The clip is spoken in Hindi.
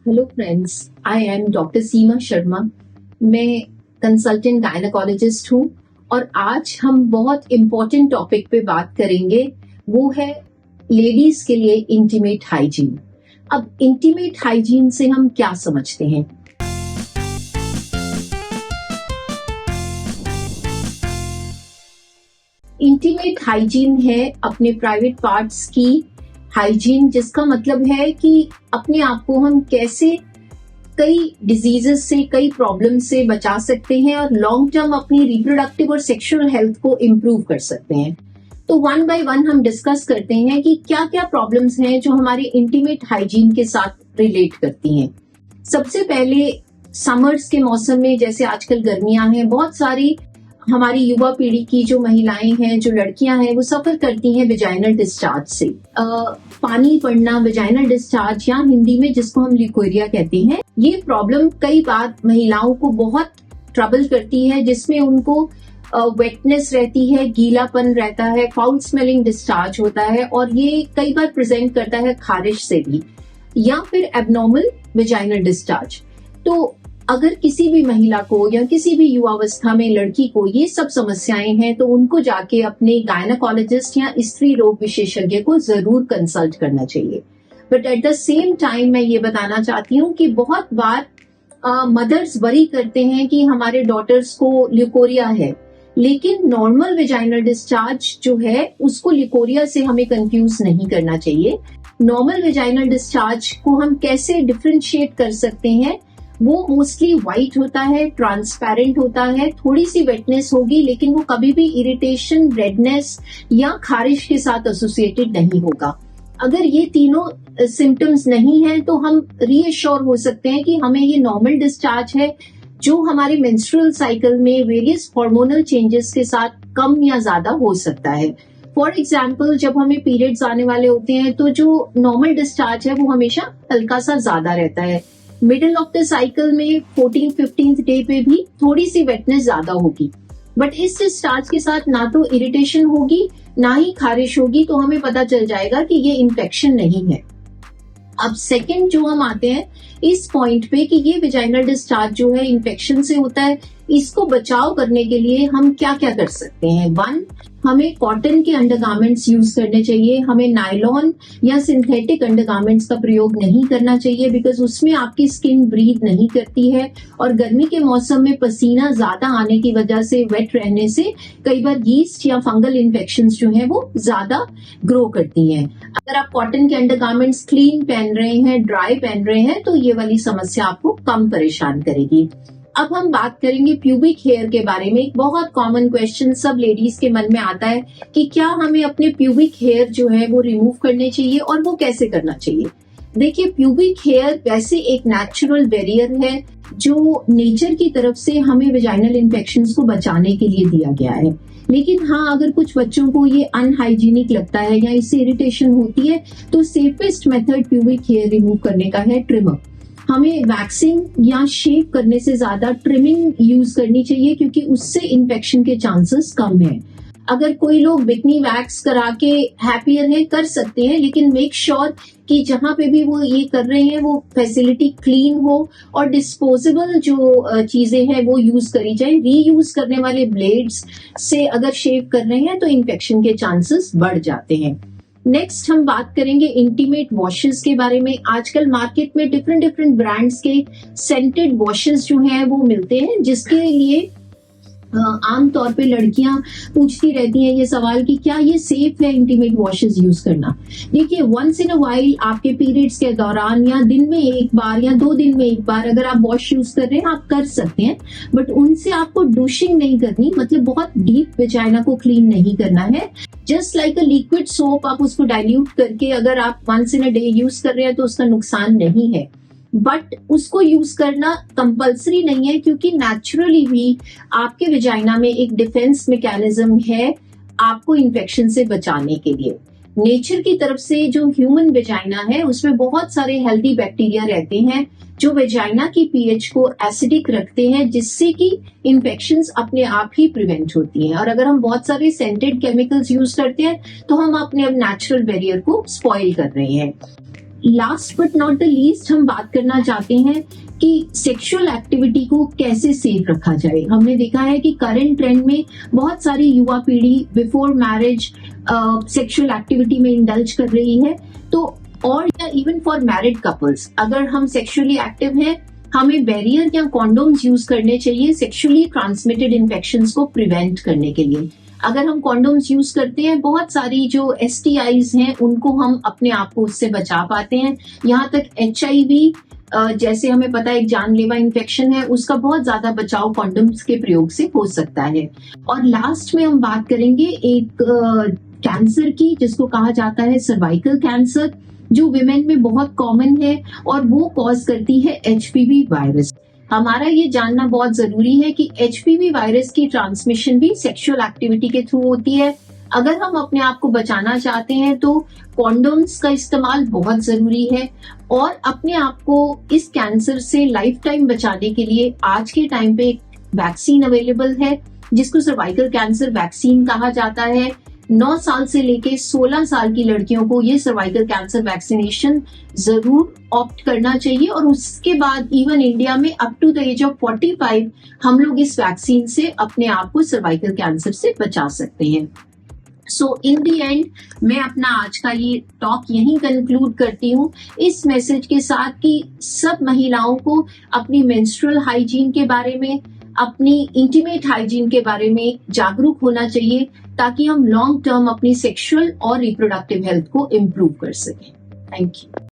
Hello friends, I am doctor Seema Sharma. मैं कंसल्टेंट गायनेकोलॉजिस्ट हूँ और आज हम बहुत इम्पोर्टेंट टॉपिक पे बात करेंगे। वो है लेडीज के लिए इंटीमेट हाइजीन। अब इंटीमेट हाइजीन से हम क्या समझते हैं? इंटीमेट हाइजीन है अपने प्राइवेट पार्ट्स की हाइजीन, जिसका मतलब है कि अपने आप को हम कैसे कई डिजीजेस से, कई प्रॉब्लम से बचा सकते हैं और लॉन्ग टर्म अपनी रिप्रोडक्टिव और सेक्सुअल हेल्थ को इम्प्रूव कर सकते हैं। तो वन बाय वन हम डिस्कस करते हैं कि क्या क्या प्रॉब्लम्स हैं जो हमारे इंटीमेट हाइजीन के साथ रिलेट करती हैं। सबसे पहले समर्स के मौसम में, जैसे आजकल गर्मियां हैं, बहुत सारी हमारी युवा पीढ़ी की जो महिलाएं हैं, जो लड़कियां हैं, वो सफर करती हैं वेजाइनल डिस्चार्ज से। पानी पड़ना, वेजाइनल डिस्चार्ज या हिंदी में जिसको हम ल्यूकोरिया कहते हैं, ये प्रॉब्लम कई बार महिलाओं को बहुत ट्रबल करती है, जिसमें उनको वेटनेस रहती है, गीलापन रहता है, फाउल स्मेलिंग डिस्चार्ज होता है और ये कई बार प्रेजेंट करता है खारिश से भी, या फिर एबनॉर्मल वेजाइनल डिस्चार्ज। तो अगर किसी भी महिला को या किसी भी युवावस्था में लड़की को ये सब समस्याएं हैं तो उनको जाके अपने गायनेकोलॉजिस्ट या स्त्री रोग विशेषज्ञ को जरूर कंसल्ट करना चाहिए। But at the same time मैं ये बताना चाहती हूँ कि बहुत बार मदर्स वरी करते हैं कि हमारे डॉटर्स को ल्यूकोरिया है, लेकिन नॉर्मल वेजाइनल डिस्चार्ज जो है उसको ल्यूकोरिया से हमें कंफ्यूज नहीं करना चाहिए। नॉर्मल वेजाइनल डिस्चार्ज को हम कैसे डिफरेंशिएट कर सकते हैं? वो मोस्टली व्हाइट होता है, ट्रांसपेरेंट होता है, थोड़ी सी वेटनेस होगी, लेकिन वो कभी भी इरिटेशन, रेडनेस या खारिश के साथ एसोसिएटेड नहीं होगा। अगर ये तीनों सिम्टम्स नहीं है तो हम रीअश्योर हो सकते हैं कि हमें ये नॉर्मल डिस्चार्ज है, जो हमारे मेंस्ट्रुअल साइकिल में वेरियस हार्मोनल चेंजेस के साथ कम या ज्यादा हो सकता है। फॉर एग्जाम्पल, जब हमें पीरियड्स आने वाले होते हैं तो जो नॉर्मल डिस्चार्ज है वो हमेशा हल्का सा ज्यादा रहता है। मिडिल ऑफ द साइकिल में 14-15 डे पे भी थोड़ी सी वेटनेस ज्यादा होगी, बट इस डिस्चार्ज के साथ ना तो इरिटेशन होगी ना ही खारिश होगी, तो हमें पता चल जाएगा कि ये इन्फेक्शन नहीं है। अब सेकंड जो हम आते हैं इस पॉइंट पे कि ये वेजाइनल डिस्चार्ज जो है इन्फेक्शन से होता है, इसको बचाव करने के लिए हम क्या क्या कर सकते हैं। वन, हमें कॉटन के अंडरगारमेंट्स यूज करने चाहिए। हमें नायलॉन या सिंथेटिक अंडरगारमेंट्स का प्रयोग नहीं करना चाहिए, बिकॉज उसमें आपकी स्किन ब्रीथ नहीं करती है और गर्मी के मौसम में पसीना ज्यादा आने की वजह से, वेट रहने से कई बार यीस्ट या फंगल इन्फेक्शंस जो है वो ज्यादा ग्रो करती हैं। अगर आप कॉटन के अंडरगारमेंट्स क्लीन पहन रहे हैं, ड्राई पहन रहे हैं, तो ये वाली समस्या आपको कम परेशान करेगी। अब हम बात करेंगे प्यूबिक हेयर के बारे में। एक बहुत कॉमन क्वेश्चन सब लेडीज के मन में आता है कि क्या हमें अपने प्यूबिक हेयर जो है वो रिमूव करने चाहिए और वो कैसे करना चाहिए। देखिए, प्यूबिक हेयर वैसे एक नेचुरल बैरियर है जो नेचर की तरफ से हमें वेजाइनल इन्फेक्शंस को बचाने के लिए दिया गया है। लेकिन हाँ, अगर कुछ बच्चों को ये अनहाइजीनिक लगता है या इससे इरिटेशन होती है तो safest method pubic hair remove करने का है ट्रिमर। हमें वैक्सिंग या शेव करने से ज्यादा ट्रिमिंग यूज करनी चाहिए, क्योंकि उससे इन्फेक्शन के चांसेस कम है। अगर कोई लोग बिकनी वैक्स करा के हैप्पियर है, कर सकते हैं, लेकिन मेक श्योर कि जहां पे भी वो ये कर रहे हैं वो फैसिलिटी क्लीन हो और डिस्पोजेबल जो चीजें हैं वो यूज करी जाए। रीयूज करने वाले ब्लेड्स से अगर शेव कर रहे हैं तो इन्फेक्शन के चांसेस बढ़ जाते हैं। नेक्स्ट हम बात करेंगे इंटीमेट वॉशेस के बारे में। आजकल मार्केट में डिफरेंट ब्रांड्स के सेंटेड वॉशेस जो हैं वो मिलते हैं, जिसके लिए आमतौर पे लड़कियां पूछती रहती हैं ये सवाल कि क्या ये सेफ है इंटीमेट वॉशेस यूज करना। देखिए, वंस इन अ वाइल आपके पीरियड्स के दौरान या दिन में एक बार या 2 दिन में एक बार अगर आप वॉश यूज कर रहे हैं आप कर सकते हैं, बट उनसे आपको डूशिंग नहीं करनी, मतलब बहुत डीप वेजाइना को क्लीन नहीं करना है। Just like a liquid soap, आप उसको डाइल्यूट करके अगर आप once in a day use कर रहे हैं तो उसका नुकसान नहीं है, बट उसको यूज करना कंपल्सरी नहीं है, क्योंकि नेचुरली भी आपके वेजाइना में एक डिफेंस मैकेनिज्म है आपको इन्फेक्शन से बचाने के लिए। नेचर की तरफ से जो ह्यूमन वेजाइना है उसमें बहुत सारे हेल्दी बैक्टीरिया रहते हैं जो वेजाइना की पीएच को एसिडिक रखते हैं, जिससे कि इन्फेक्शंस अपने आप ही प्रिवेंट होती हैं। और अगर हम बहुत सारे सेंटेड केमिकल्स यूज करते हैं तो हम अपने अब नेचुरल बैरियर को स्पॉइल कर रहे हैं। Last but not the least हम बात करना चाहते हैं कि सेक्सुअल एक्टिविटी को कैसे सेफ रखा जाए। हमने देखा है कि करंट ट्रेंड में बहुत सारी युवा पीढ़ी बिफोर मैरिज सेक्सुअल एक्टिविटी में इंडल्ज कर रही है। तो और या इवन फॉर मैरिड कपल्स, अगर हम सेक्सुअली एक्टिव हैं, हमें बैरियर या कॉन्डोम्स यूज करने चाहिए सेक्सुअली ट्रांसमिटेड इन्फेक्शंस को प्रिवेंट करने के लिए। अगर हम कॉन्डोम्स यूज करते हैं, बहुत सारी जो STIs हैं उनको हम अपने आप को उससे बचा पाते हैं। यहाँ तक HIV जैसे हमें पता है एक जानलेवा इन्फेक्शन है, उसका बहुत ज्यादा बचाव कॉन्डोम्स के प्रयोग से हो सकता है। और लास्ट में हम बात करेंगे एक कैंसर की, जिसको कहा जाता है सर्वाइकल कैंसर, जो विमेन में बहुत कॉमन है और वो कॉज करती है HPV वायरस। हमारा ये जानना बहुत जरूरी है कि HPV वायरस की ट्रांसमिशन भी सेक्सुअल एक्टिविटी के थ्रू होती है। अगर हम अपने आप को बचाना चाहते हैं तो कॉन्डोम्स का इस्तेमाल बहुत जरूरी है। और अपने आप को इस कैंसर से लाइफ टाइम बचाने के लिए आज के टाइम पे एक वैक्सीन अवेलेबल है, जिसको सर्वाइकल कैंसर वैक्सीन कहा जाता है। 9 साल से लेके 16 साल की लड़कियों को ये सर्वाइकल कैंसर वैक्सीनेशन जरूर ऑप्ट करना चाहिए। और उसके बाद इवन इंडिया में up to the age of 45 हम लोग इस वैक्सीन से अपने आप को सर्वाइकल कैंसर से बचा सकते हैं। सो इन द एंड मैं अपना आज का ये टॉक यहीं कंक्लूड करती हूँ इस मैसेज के साथ कि सब महिलाओं को अपनी मेंस्ट्रुअल हाइजीन के बारे में, अपनी इंटीमेट हाइजीन के बारे में जागरूक होना चाहिए, ताकि हम लॉन्ग टर्म अपनी सेक्सुअल और रिप्रोडक्टिव हेल्थ को इम्प्रूव कर सकें। Thank you.